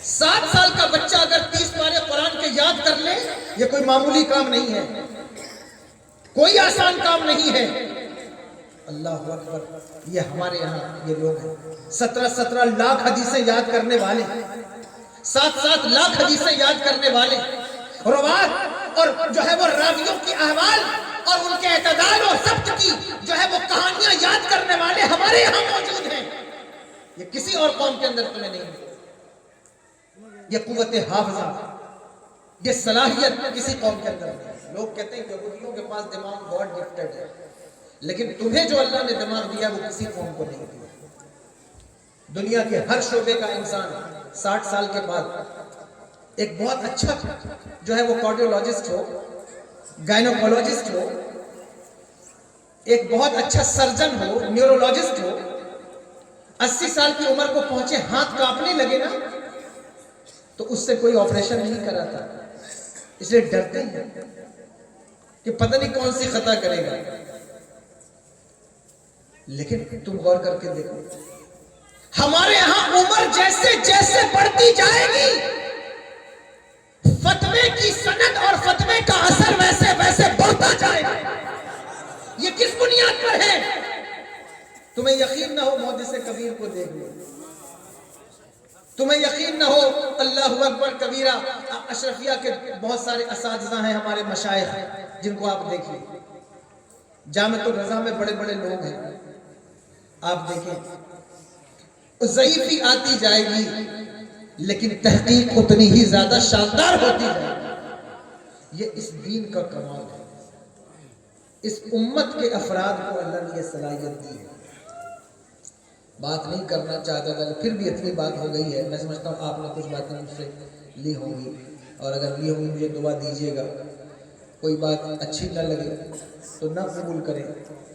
7 سال کا بچہ اگر 30 پارے قرآن کے یاد کر لے، یہ کوئی معمولی کام نہیں ہے، کوئی آسان کام نہیں ہے۔ اللہ اکبر، یہ ہمارے یہاں یہ لوگ ہیں 17 لاکھ حدیثیں یاد کرنے والے، 7 لاکھ حدیثیں یاد کرنے والے، روات اور جو ہے وہ راویوں کی احوال اور ان کے اعتدال اور ضبط کی جو ہے وہ کہانیاں یاد کرنے والے ہمارے یہاں موجود ہیں۔ یہ کسی اور قوم کے اندر تمہیں نہیں ہے۔ یہ قوت حافظہ، یہ صلاحیت کسی قوم کے اندر نہیں ہے۔ لوگ کہتے ہیں کہ یہودیوں کے پاس دماغ بہت گفٹڈ ہے، لیکن تمہیں جو اللہ نے دماغ دیا وہ کسی قوم کو نہیں دیا. دنیا کے ہر شعبے کا انسان 60 سال کے بعد ایک بہت اچھا جو ہے وہ کارڈیولوجسٹ ہو, گائنوکولوجسٹ ہو, ایک بہت اچھا سرجن ہو, نیورولوجسٹ ہو, 80 سال کی عمر کو پہنچے ہاتھ کانپنے لگے نا تو اس سے کوئی آپریشن نہیں کراتا, اس لیے ڈرتے ہیں کہ پتہ نہیں کون سی خطا کرے گا. لیکن تم غور کر کے دیکھو, ہمارے ہاں عمر جیسے جیسے بڑھتی جائے گی فتوے کی سند اور فتوے کا اثر ویسے ویسے بڑھتا جائے گا. یہ کس بنیاد پر ہے؟ تمہیں یقین نہ ہو محدث کبیر کو دیکھ لو, تمہیں یقین نہ ہو اللہ اکبر کبیرہ. اشرفیہ کے بہت سارے اساتذہ ہیں ہمارے مشائخ جن کو آپ دیکھیں, جامعۃ الرضا میں بڑے بڑے لوگ ہیں, آپ دیکھیں ضعیفی آتی جائے گی لیکن تحقیق اتنی ہی زیادہ شاندار ہوتی جائے گی. یہ اس دین کا کمال ہے, اس امت کے افراد کو اللہ نے یہ صلاحیت دی ہے. بات نہیں کرنا چاہتا تھا پھر بھی اتنی بات ہو گئی ہے. میں سمجھتا ہوں آپ نے کچھ باتیں مجھ سے لی ہوں گی, اور اگر لی ہوں گی مجھے دعا دیجیے گا. کوئی بات اچھی نہ لگے تو نہ قبول کریں,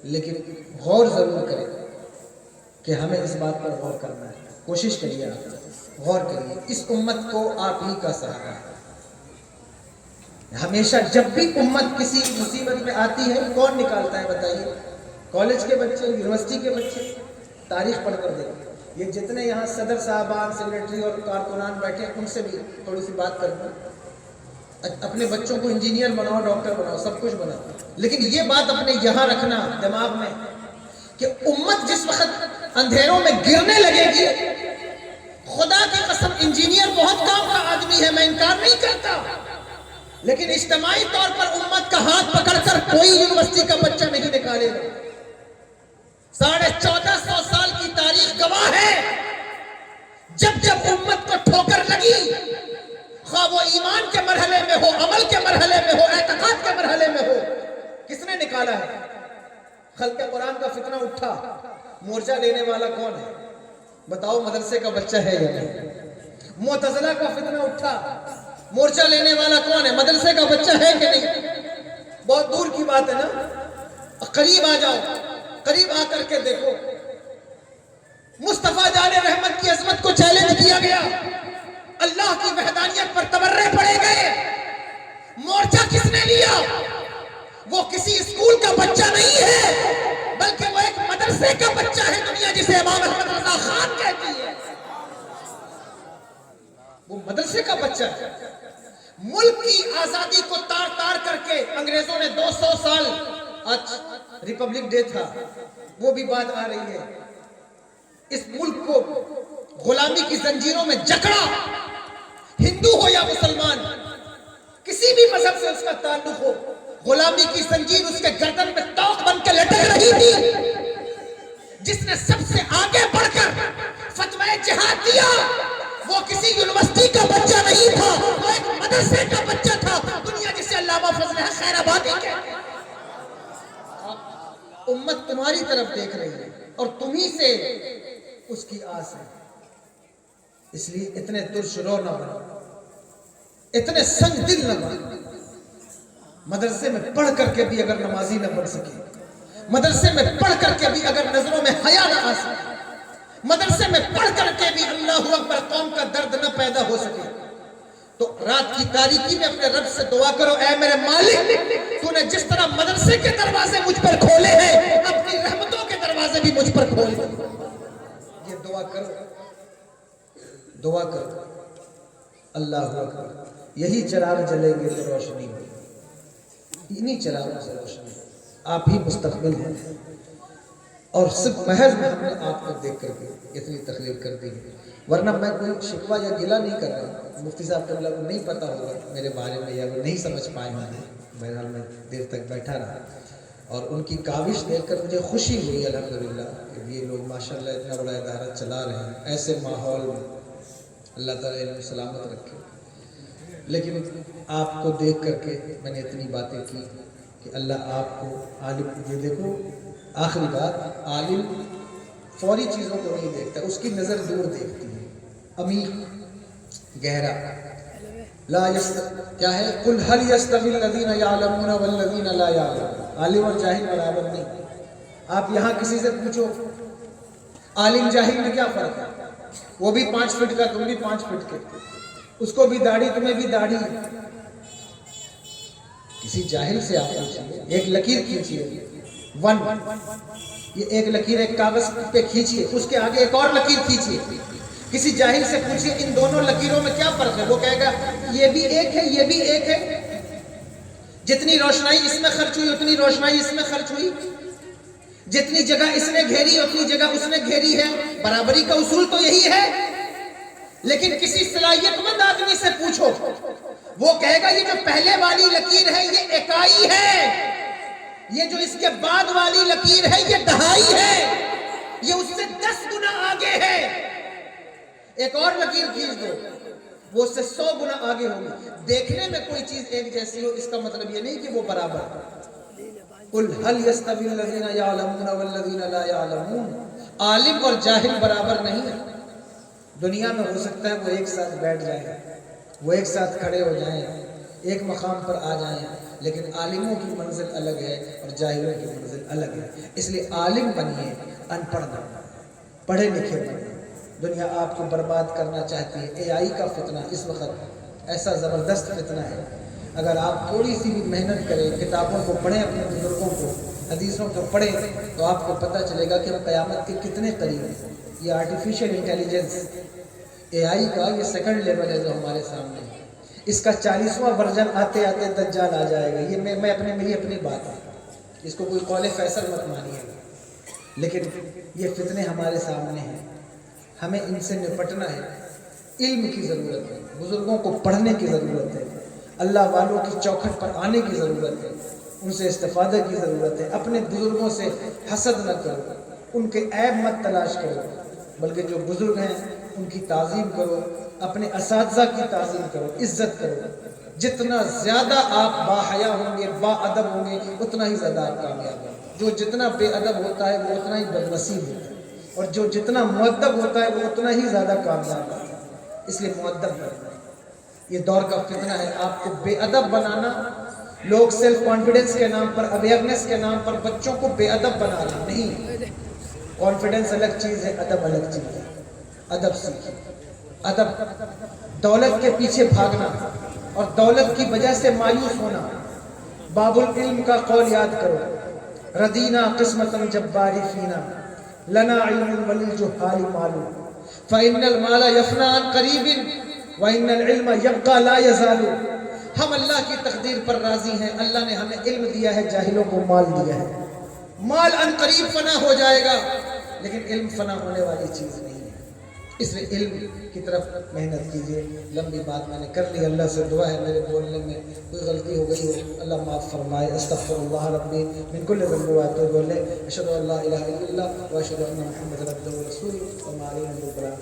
لیکن غور ضرور کریں کہ ہمیں اس بات پر غور کرنا ہے. کوشش کریے, آپ غور کریے. اس امت کو آپ ہی کا سہارا ہے. ہمیشہ جب بھی امت کسی مصیبت میں آتی ہے کون نکالتا ہے بتائیے؟ کالج کے بچے, یونیورسٹی کے بچے. تاریخ پڑھ کر دیکھیں. یہ جتنے یہاں صدر صاحبان, سیکریٹری اور کارکنان بیٹھے ان سے بھی تھوڑی سی بات کرنا. اپنے بچوں کو انجینئر بناؤ, ڈاکٹر بناؤ, سب کچھ بناؤ, لیکن یہ بات اپنے یہاں رکھنا دماغ میں کہ امت جس وقت اندھیروں میں گرنے لگے گی, خدا کی قسم انجینئر بہت کام کا آدمی ہے, میں انکار نہیں کرتا, لیکن اجتماعی طور پر امت کا ہاتھ پکڑ کر کوئی یونیورسٹی کا بچہ نہیں نکالے گا. 1450 سال کی تاریخ گواہ ہے, جب جب امت کو ٹھوکر لگی, خواہ وہ ایمان کے مرحلے میں ہو, عمل کے مرحلے میں ہو, اعتقاد کے مرحلے میں ہو, کس نے نکالا ہے؟ خلق قرآن کا فتنہ اٹھا, مورچہ لینے والا کون ہے بتاؤ؟ مدرسے کا بچہ ہے یا نہیں؟ معتزلہ کا فتنہ اٹھا, مورچہ لینے والا کون ہے؟ مدرسے کا بچہ ہے کہ نہیں؟ بہت دور کی بات ہے نا, قریب آ جاؤ, قریب آ کر کے دیکھو. مصطفیٰ جان رحمت کی عظمت کو چیلنج کیا گیا, اللہ کی وحدانیت پر تبرے پڑے گئے. مورچہ کس نے لیا؟ وہ کسی اسکول کا بچہ نہیں ہے, بلکہ وہ ایک مدرسے کا بچہ ہے. دنیا جسے امام احمد رضا خان کہتی ہے, وہ مدرسے کا بچہ ہے. ملک کی آزادی کو تار تار کر کے انگریزوں نے 200 سال, آج ریپبلک ڈے تھا, وہ بھی بات آ رہی ہے, اس ملک کو غلامی کی زنجیروں میں جکڑا. ہندو ہو یا مسلمان, کسی بھی مذہب سے اس کا تعلق ہو, غلامی کی زنجیر اس کے گردن میں توق بن کے لٹک رہی تھی. جس نے سب سے آگے بڑھ کر فتوی جہاد دیا وہ کسی یونیورسٹی کا بچہ نہیں تھا, وہ ایک مدرسے کا بچہ تھا. دنیا جسے علامہ فضل حق خیر آبادی کہتے ہیں. امت تمہاری طرف دیکھ رہی ہے اور تمہیں سے اس کی آس ہے. اس لیے اتنے ترش رو نہ بنو, اتنے سنگ دل نہ بنو. مدرسے میں پڑھ کر کے بھی اگر نمازی نہ بن سکے, مدرسے میں پڑھ کر کے بھی اگر نظروں میں حیا نہ آ سکے, مدرسے میں پڑھ کر کے بھی اللہ اکبر قوم کا درد نہ پیدا ہو سکے, تو رات کی تاریکی میں اپنے رب سے دعا کرو, اے میرے مالک, تو نے جس طرح مدرسے کے دروازے مجھ پر کھولے ہیں, اپنی رحمتوں کے دروازے بھی مجھ پر کھول دے. یہ دعا کرو, دعا کرو. اللہ اکبر. یہی چراغ جلیں گے تو روشنی ہوگی, انہی چراغوں سے روشنی. آپ ہی مستقبل ہیں, اور صرف محض ہم نے آپ کو دیکھ کر کے اتنی تقریر کر دی ہے, ورنہ میں کوئی شکوہ یا گلہ نہیں کر رہا. مفتی صاحب قبلہ کو نہیں پتا ہوگا میرے بارے میں, یا وہ نہیں سمجھ پائے ہوں گے. بہرحال میں دیر تک بیٹھا رہا اور ان کی کاوش دیکھ کر مجھے خوشی ہوئی الحمدللہ کہ یہ لوگ ماشاءاللہ اتنا بڑا ادارہ چلا رہے ہیں ایسے ماحول میں. اللہ تعالیٰ علم سلامت رکھے. لیکن آپ کو دیکھ کر کے میں نے اتنی باتیں کی کہ اللہ آپ کو عالم، یہ دیکھو آخری بات، عالم فوری چیزوں کو نہیں دیکھتا، اس کی نظر دور دیکھتی ہے، عمیق گہرا۔ لا کیا ہے، قل هل يستوي الذين يعلمون والذين لا يعلمون، عالم اور جاہل برابر نہیں۔ آپ یہاں کسی سے پوچھو عالم جاہل میں کیا فرق ہے، وہ بھی 5 فٹ کا، تم بھی 5 فٹ کے، اس کو بھی داڑھی، تمہیں بھی داڑھی۔ کسی جاہل سے آپ پوچھیے، ایک لکیر کھینچیے، یہ ایک لکیر ایک کاغذ پہ کھینچیے، اس کے آگے ایک اور لکیر کھینچیے، کسی جاہل سے پوچھیے ان دونوں لکیروں میں کیا فرق ہے، وہ کہے گا یہ بھی ایک ہے، یہ بھی ایک ہے، جتنی روشنائی اس میں خرچ ہوئی اتنی روشنائی اس میں خرچ ہوئی، جتنی جگہ اس نے گھیری اتنی جگہ اس نے گھیری ہے، برابری کا اصول تو یہی ہے۔ لیکن کسی صلاحیت مند آدمی سے پوچھو، وہ کہے گا یہ جو پہلے والی لکیر ہے یہ اکائی ہے، یہ جو اس کے بعد والی لکیر ہے یہ دہائی ہے، یہ اس سے 10 گنا آگے ہے۔ ایک اور لکیر کھینچ دو، وہ اس سے 100 گنا آگے ہوگی۔ دیکھنے میں کوئی چیز ایک جیسی ہو اس کا مطلب یہ نہیں کہ وہ برابر ہے۔ قل هل يستوي الذين يعلمون والذين لا يعلمون، عالم اور جاہل برابر نہیں ہے۔ دنیا میں ہو سکتا ہے وہ ایک ساتھ بیٹھ جائیں، وہ ایک ساتھ کھڑے ہو جائیں، ایک مقام پر آ جائیں، لیکن عالموں کی منزل الگ ہے اور جاہلوں کی منزل الگ ہے۔ اس لیے عالم بنیے، ان پڑھ نہ، پڑھے لکھے بنیے۔ دنیا آپ کو برباد کرنا چاہتی ہے، اے آئی کا فتنہ اس وقت ایسا زبردست فتنہ ہے، اگر آپ تھوڑی سی بھی محنت کریں، کتابوں کو پڑھیں، اپنے بزرگوں کو، حدیثوں کو پڑھیں، تو آپ کو پتہ چلے گا کہ ہم قیامت کے کتنے قریب ہیں۔ یہ آرٹیفیشل انٹیلیجنس اے آئی کا یہ سیکنڈ لیول ہے جو ہمارے سامنے ہے، اس کا 40واں ورژن آتے آتے دجال آ جائے گا۔ یہ میں اپنی بات ہے، اس کو کوئی قول فیصل مت مانیے گا، لیکن یہ فتنے ہمارے سامنے ہیں، ہمیں ان سے نپٹنا ہے۔ علم کی ضرورت ہے، بزرگوں کو پڑھنے کی ضرورت ہے، اللہ والوں کی چوکھٹ پر آنے کی ضرورت ہے، ان سے استفادہ کی ضرورت ہے۔ اپنے بزرگوں سے حسد نہ کرو، ان کے عیب مت تلاش کرو، بلکہ جو بزرگ ہیں ان کی تعظیم کرو، اپنے اساتذہ کی تعظیم کرو، عزت کرو۔ جتنا زیادہ آپ باحیا ہوں گے، با ادب ہوں گے، اتنا ہی زیادہ آپ کامیاب ہوں گے۔ جو جتنا بے ادب ہوتا ہے وہ اتنا ہی بدنصیب ہوتا ہے، اور جو جتنا مؤدب ہوتا ہے وہ اتنا ہی زیادہ کامیاب ہوتا ہے۔ اس لیے مؤدب بننا، یہ دور کا فتنہ ہے، آپ کو بے ادب بنانا۔ لوگ سیلف کانفیڈنس کے نام پر، اویئرنیس کے نام پر بچوں کو بے ادب بنانا نہیں۔ کانفیڈنس الگ چیز ہے، ادب الگ چیز ہے۔ ادب سیکھیں، ادب، دولت کے پیچھے بھاگنا اور دولت کی وجہ سے مایوس ہونا۔ باب العلم کا قول یاد کرو، ردینا قسمتا جباری فینا لنا علم وللجہال مال فإن المال يفنى عن قریب وإن العلم يبقى لا يزال۔ ہم اللہ کی تقدیر پر راضی ہیں، اللہ نے ہمیں علم دیا ہے، جاہلوں کو مال دیا ہے۔ مال عن قریب فنا ہو جائے گا، لیکن علم فنا ہونے والی چیز نہیں ہے۔ اس لیے علم کی طرف محنت کیجیے۔ لمبی بات میں نے کر لی، اللہ سے دعا ہے میرے بولنے میں کوئی غلطی ہو گئی ہو اللہ معاف فرمائے۔ استغفر اللہ ربی من کل ذنب واتوب الیہ، اشہد ان لا الہ الا اللہ واشہد ان محمد عبدہ ورسولہ وما علینا الا البلاغ۔